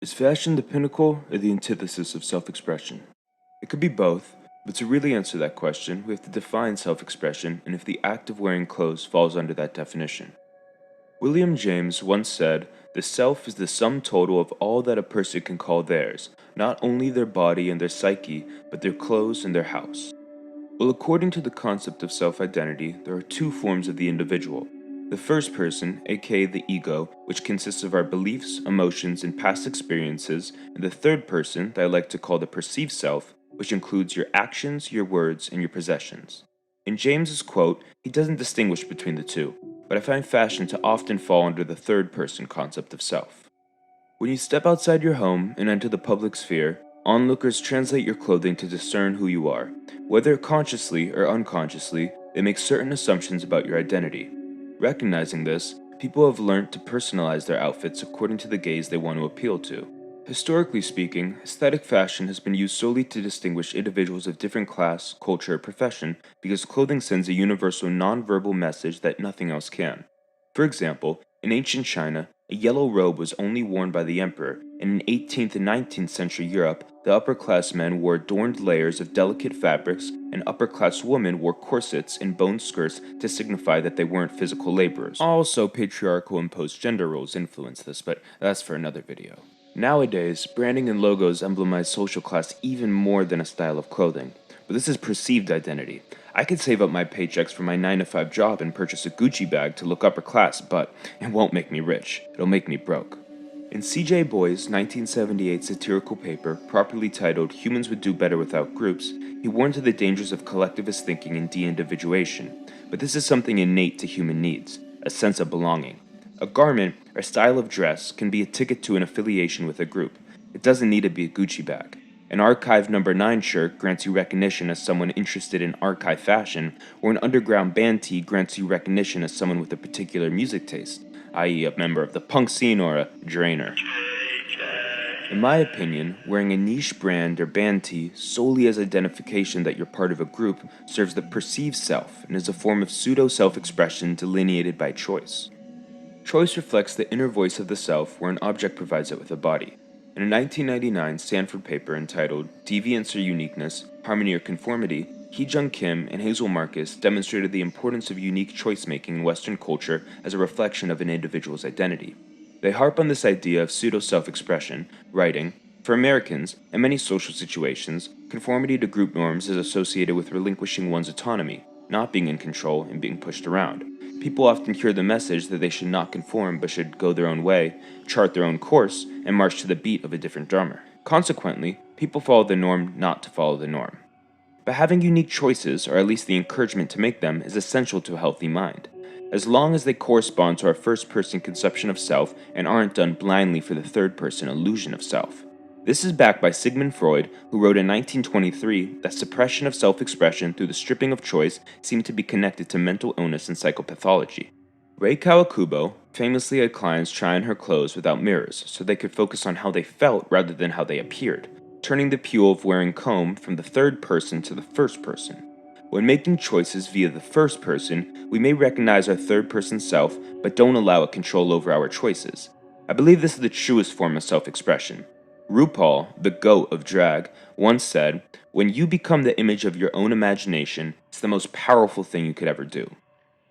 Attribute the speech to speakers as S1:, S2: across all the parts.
S1: Is fashion the pinnacle or the antithesis of self-expression? It could be both, but to really answer that question, we have to define self-expression and if the act of wearing clothes falls under that definition. William James once said, "The self is the sum total of all that a person can call theirs, not only their body and their psyche, but their clothes and their house." Well, according to the concept of self-identity, there are two forms of the individual. The first person, aka the ego, which consists of our beliefs, emotions, and past experiences, and the third person, that I like to call the perceived self, which includes your actions, your words, and your possessions. In James's quote, he doesn't distinguish between the two, but I find fashion to often fall under the third person concept of self. When you step outside your home and enter the public sphere, onlookers translate your clothing to discern who you are. Whether consciously or unconsciously, they make certain assumptions about your identity. Recognizing this, people have learned to personalize their outfits according to the gaze they want to appeal to. Historically speaking, aesthetic fashion has been used solely to distinguish individuals of different class, culture, or profession because clothing sends a universal non-verbal message that nothing else can. For example, in ancient China, a yellow robe was only worn by the emperor, and in 18th and 19th century Europe, the upper-class men wore adorned layers of delicate fabrics, and upper-class women wore corsets and bone skirts to signify that they weren't physical laborers. Also, patriarchal imposed gender roles influenced this, but that's for another video. Nowadays, branding and logos emblemize social class even more than a style of clothing, but this is perceived identity. I could save up my paychecks for my 9-to-5 job and purchase a Gucci bag to look upper class, but it won't make me rich. It'll make me broke. In C.J. Boy's 1978 satirical paper, properly titled Humans Would Do Better Without Groups, he warned of the dangers of collectivist thinking and de-individuation. But this is something innate to human needs, a sense of belonging. A garment, or style of dress, can be a ticket to an affiliation with a group. It doesn't need to be a Gucci bag. An Archive Number 9 shirt grants you recognition as someone interested in archive fashion, or an underground band tee grants you recognition as someone with a particular music taste, i.e. a member of the punk scene or a drainer. In my opinion, wearing a niche brand or band tee solely as identification that you're part of a group serves the perceived self and is a form of pseudo-self-expression delineated by choice. Choice reflects the inner voice of the self where an object provides it with a body. In a 1999 Stanford paper entitled Deviance or Uniqueness, Harmony or Conformity, Hee-Jung Kim and Hazel Marcus demonstrated the importance of unique choice-making in Western culture as a reflection of an individual's identity. They harp on this idea of pseudo-self-expression, writing, "For Americans, in many social situations, conformity to group norms is associated with relinquishing one's autonomy, not being in control and being pushed around. People often hear the message that they should not conform but should go their own way, chart their own course, and march to the beat of a different drummer. Consequently, people follow the norm not to follow the norm. But having unique choices, or at least the encouragement to make them, is essential to a healthy mind. As long as they correspond to our first-person conception of self and aren't done blindly for the third-person illusion of self." This is backed by Sigmund Freud, who wrote in 1923 that suppression of self-expression through the stripping of choice seemed to be connected to mental illness and psychopathology. Rei Kawakubo famously had clients try on her clothes without mirrors so they could focus on how they felt rather than how they appeared, turning the appeal of wearing comb from the third person to the first person. When making choices via the first person, we may recognize our third-person self but don't allow it control over our choices. I believe this is the truest form of self-expression. RuPaul, the GOAT of drag, once said, "When you become the image of your own imagination, it's the most powerful thing you could ever do."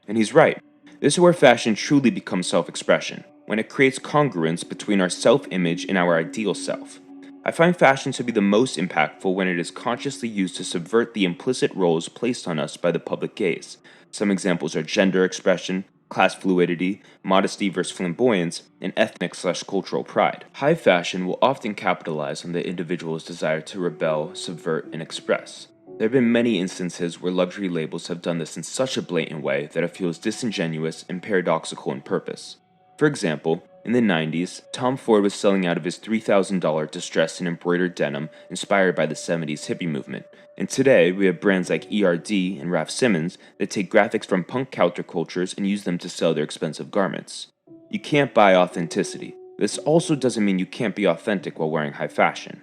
S1: And he's right. This is where fashion truly becomes self-expression, when it creates congruence between our self-image and our ideal self. I find fashion to be the most impactful when it is consciously used to subvert the implicit roles placed on us by the public gaze. Some examples are gender expression, class fluidity, modesty versus flamboyance, and ethnic/cultural pride. High fashion will often capitalize on the individual's desire to rebel, subvert, and express. There have been many instances where luxury labels have done this in such a blatant way that it feels disingenuous and paradoxical in purpose. For example, in the 90s, Tom Ford was selling out of his $3,000 distressed and embroidered denim inspired by the 70s hippie movement. And today, we have brands like ERD and Raf Simons that take graphics from punk countercultures and use them to sell their expensive garments. You can't buy authenticity. This also doesn't mean you can't be authentic while wearing high fashion.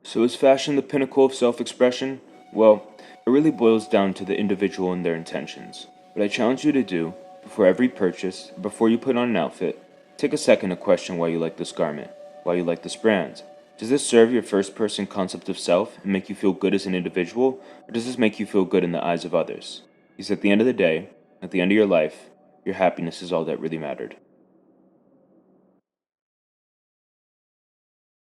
S1: So is fashion the pinnacle of self-expression? Well, it really boils down to the individual and their intentions. What I challenge you to do, before every purchase, before you put on an outfit, take a second to question why you like this garment. Why you like this brand? Does this serve your first person concept of self and make you feel good as an individual, or does this make you feel good in the eyes of others? Because at the end of the day, at the end of your life, your happiness is all that really mattered.